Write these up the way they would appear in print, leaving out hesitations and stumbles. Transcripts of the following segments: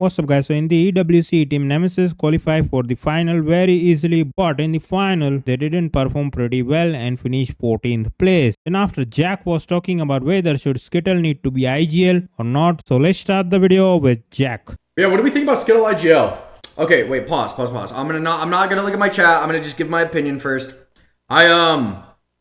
What's up guys, so in the EWC team Nemesis qualified for the final very easily, but in the final they didn't perform pretty well and finished 14th place. Then after Jack was talking about whether should Skittle need to be IGL or not, so let's start the video with Jack. Yeah, what do we think about Skittle IGL? Okay, wait, pause. I'm not gonna look at my chat. I'm gonna just give my opinion first. I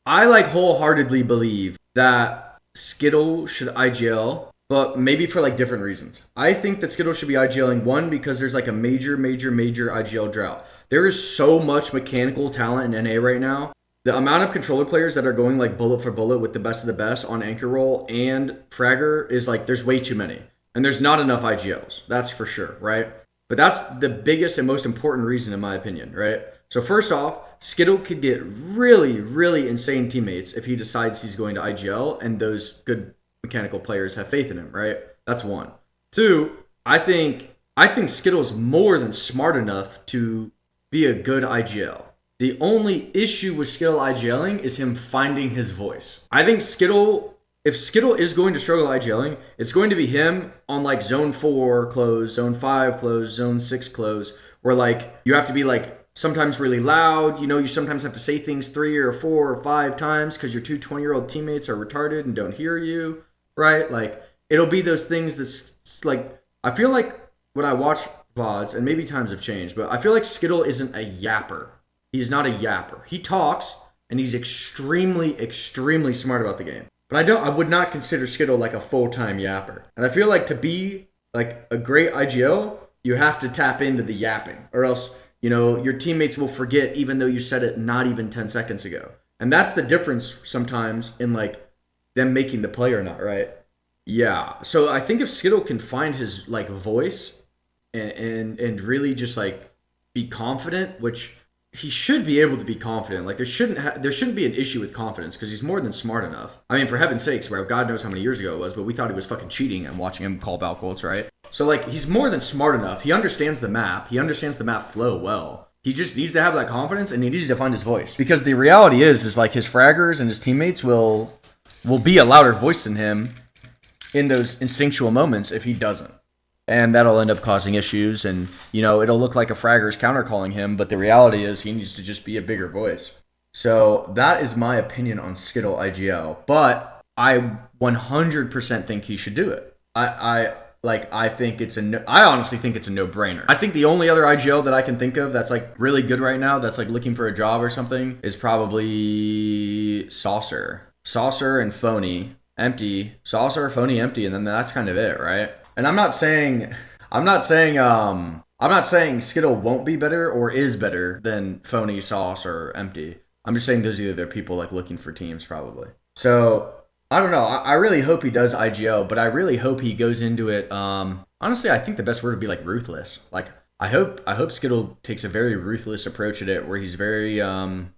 like wholeheartedly believe that Skittle should IGL, but maybe for like different reasons. I think that Skittle should be IGLing, one, because there's like a major IGL drought. There is so much mechanical talent in NA right now. The amount of controller players that are going like bullet for bullet with the best of the best on Anchor Roll and Fragger is like, there's way too many. And there's not enough IGLs, that's for sure, right? But that's the biggest and most important reason in my opinion, right? So first off, Skittle could get really insane teammates if he decides he's going to IGL and those good mechanical players have faith in him, right? That's one. Two, I think Skittle's more than smart enough to be a good IGL. The only issue with Skittle IGLing is him finding his voice. I think if Skittle is going to struggle IGLing, it's going to be him on like zone 4 close, zone 5 close, zone 6 close, where like you have to be like sometimes really loud. You know, you sometimes have to say things 3 or 4 or 5 times because your two 20-year-old teammates are retarded and don't hear you, right? Like it'll be those things that's like, I feel like when I watch VODs, and maybe times have changed, but I feel like Skittle isn't a yapper. He's not a yapper. He talks and he's extremely smart about the game. But I would not consider Skittle like a full-time yapper. And I feel like to be like a great IGL, you have to tap into the yapping, or else, you know, your teammates will forget even though you said it not even 10 seconds ago. And that's the difference sometimes in like them making the play or not, right? Yeah. So I think if Skittle can find his like voice and really just like be confident, which he should be able to be confident. Like there shouldn't be an issue with confidence because he's more than smart enough. I mean, for heaven's sakes, bro, God knows how many years ago it was, but we thought he was fucking cheating and watching him call Valcolts, right? So like he's more than smart enough. He understands the map. He understands the map flow well. He just needs to have that confidence and he needs to find his voice. Because the reality is like his fraggers and his teammates will be a louder voice than him in those instinctual moments if he doesn't. And that'll end up causing issues, and you know it'll look like a fragger's counter calling him, but the reality is he needs to just be a bigger voice. So that is my opinion on Skittle IGL, but I 100% think he should do it. I honestly think it's a no-brainer. I think the only other IGL that I can think of that's like really good right now, that's like looking for a job or something, is probably Saucer and Phony empty, Saucer, Phony empty, and then that's kind of it, right? And I'm not saying Skittle won't be better or is better than Phony, Sauce, or Empty. I'm just saying those are either people like looking for teams probably. So I don't know. I really hope he does IGL, but I really hope he goes into it. Honestly, I think the best word would be like ruthless. Like I hope Skittle takes a very ruthless approach at it, where he's very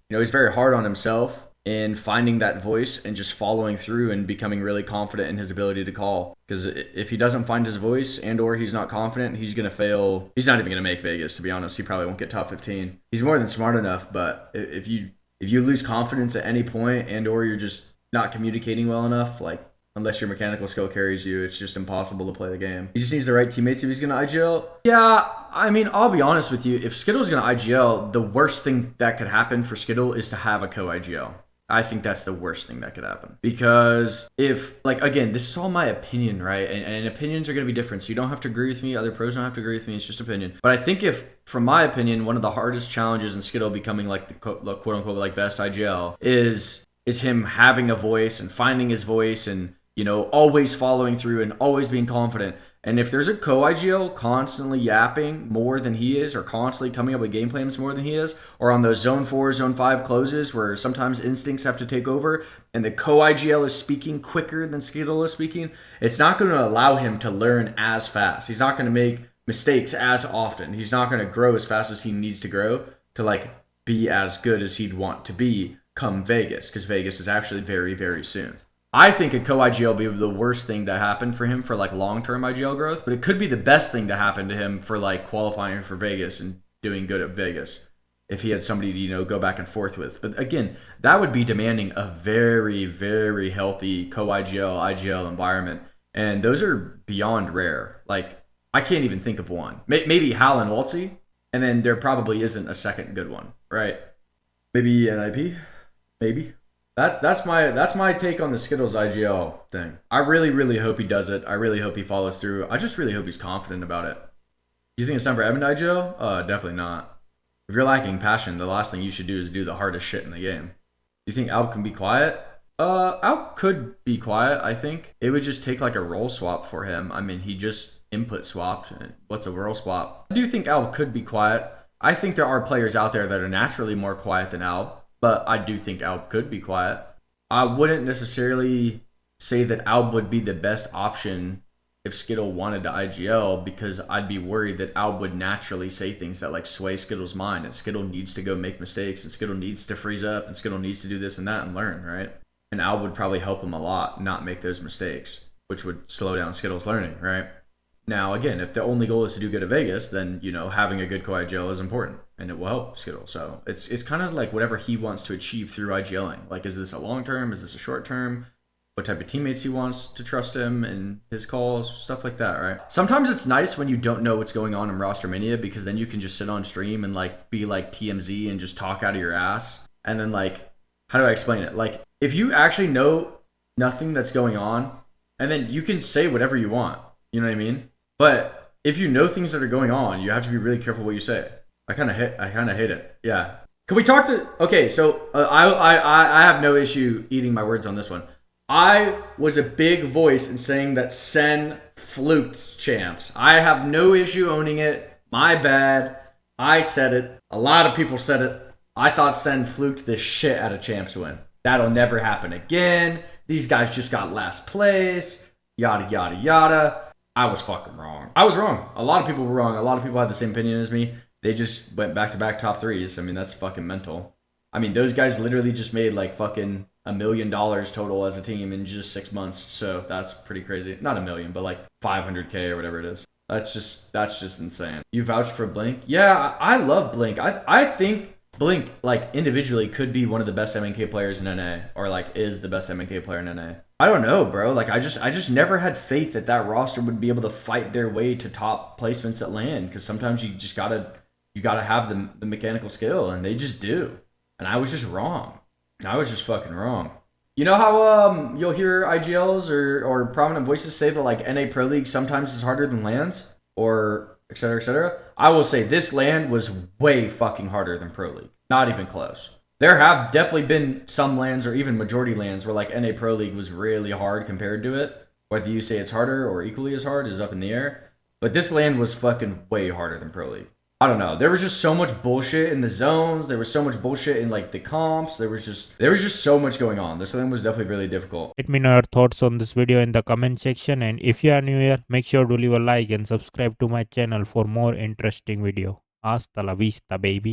he's very hard on himself in finding that voice and just following through and becoming really confident in his ability to call. Because if he doesn't find his voice and or he's not confident, he's going to fail. He's not even going to make Vegas, to be honest. He probably won't get top 15. He's more than smart enough, but if you lose confidence at any point and or you're just not communicating well enough, like unless your mechanical skill carries you, it's just impossible to play the game. He just needs the right teammates if he's going to IGL. Yeah, I mean, I'll be honest with you. If Skittle's going to IGL, the worst thing that could happen for Skittle is to have a co-IGL. I think that's the worst thing that could happen. Because if, like, again, this is all my opinion, right? And opinions are going to be different. So you don't have to agree with me. Other pros don't have to agree with me. It's just opinion. But I think if, from my opinion, one of the hardest challenges in Skittle becoming like the quote-unquote like best IGL is him having a voice and finding his voice and, you know, always following through and always being confident. And if there's a co-IGL constantly yapping more than he is, or constantly coming up with game plans more than he is, or on those zone 4, zone 5 closes where sometimes instincts have to take over, and the co-IGL is speaking quicker than Skittle is speaking, it's not going to allow him to learn as fast. He's not going to make mistakes as often. He's not going to grow as fast as he needs to grow to like be as good as he'd want to be come Vegas, because Vegas is actually very soon. I think a co-IGL will be the worst thing to happen for him for like long-term IGL growth, but it could be the best thing to happen to him for like qualifying for Vegas and doing good at Vegas if he had somebody to, you know, go back and forth with. But again, that would be demanding a very healthy co-IGL, IGL environment. And those are beyond rare. Like I can't even think of one. Maybe Hal and Waltzy, and then there probably isn't a second good one, right? Maybe NIP, maybe. That's my take on the Skittles IGL thing. I really hope he does it. I really hope he follows through. I just really hope he's confident about it. You think it's time for Edmund IGL? Definitely not. If you're lacking passion, the last thing you should do is do the hardest shit in the game. You think Alp can be quiet? Alp could be quiet, I think. It would just take like a role swap for him. I mean, he just input swapped. What's a role swap? I do think Alp could be quiet. I think there are players out there that are naturally more quiet than Alp, but I do think Alp could be quiet. I wouldn't necessarily say that Alp would be the best option if Skittle wanted to IGL, because I'd be worried that Alb would naturally say things that like sway Skittle's mind, and Skittle needs to go make mistakes, and Skittle needs to freeze up, and Skittle needs to do this and that and learn, right? And Alb would probably help him a lot not make those mistakes, which would slow down Skittle's learning, right? Now, again, if the only goal is to do good at Vegas, then, you know, having a good co-IGL is important, and it will help Skittle. So it's kind of like whatever he wants to achieve through IGLing. Like, is this a long term? Is this a short term? What type of teammates he wants to trust him and his calls, stuff like that, right? Sometimes it's nice when you don't know what's going on in Roster Mania, because then you can just sit on stream and like be like TMZ and just talk out of your ass. And then like, how do I explain it? Like, if you actually know nothing that's going on, and then you can say whatever you want, you know what I mean? But if you know things that are going on, you have to be really careful what you say. I kind of hate it. Yeah. Can we talk to? Okay, so I have no issue eating my words on this one. I was a big voice in saying that Sen fluked champs. I have no issue owning it. My bad. I said it. A lot of people said it. I thought Sen fluked the shit out of champs win. That'll never happen again. These guys just got last place. Yada, yada, yada. I was fucking wrong. I was wrong. A lot of people were wrong. A lot of people had the same opinion as me. They just went back-to-back top threes. I mean, that's fucking mental. I mean, those guys literally just made like fucking $1 million total as a team in just 6 months. So that's pretty crazy. Not $1 million, but like 500K or whatever it is. That's just insane. You vouched for Blink? Yeah, I love Blink. I think Blink, like, individually could be one of the best MNK players in NA, or like is the best MNK player in NA. I don't know, bro. Like, I just never had faith that that roster would be able to fight their way to top placements at LAN, because sometimes you just gotta have the mechanical skill, and they just do. And I was just wrong. I was just fucking wrong. You know how you'll hear IGLs or prominent voices say that like NA Pro League sometimes is harder than LANs, or et cetera, et cetera? I will say this LAN was way fucking harder than Pro League. Not even close. There have definitely been some LANs, or even majority LANs, where like NA Pro League was really hard compared to it. Whether you say it's harder or equally as hard is up in the air. But this LAN was fucking way harder than Pro League. I don't know. There was just so much bullshit in the zones. There was so much bullshit in like the comps. There was just so much going on. This one was definitely really difficult. Let me know your thoughts on this video in the comment section, and if you are new here, make sure to leave a like and subscribe to my channel for more interesting video. Hasta la vista, baby.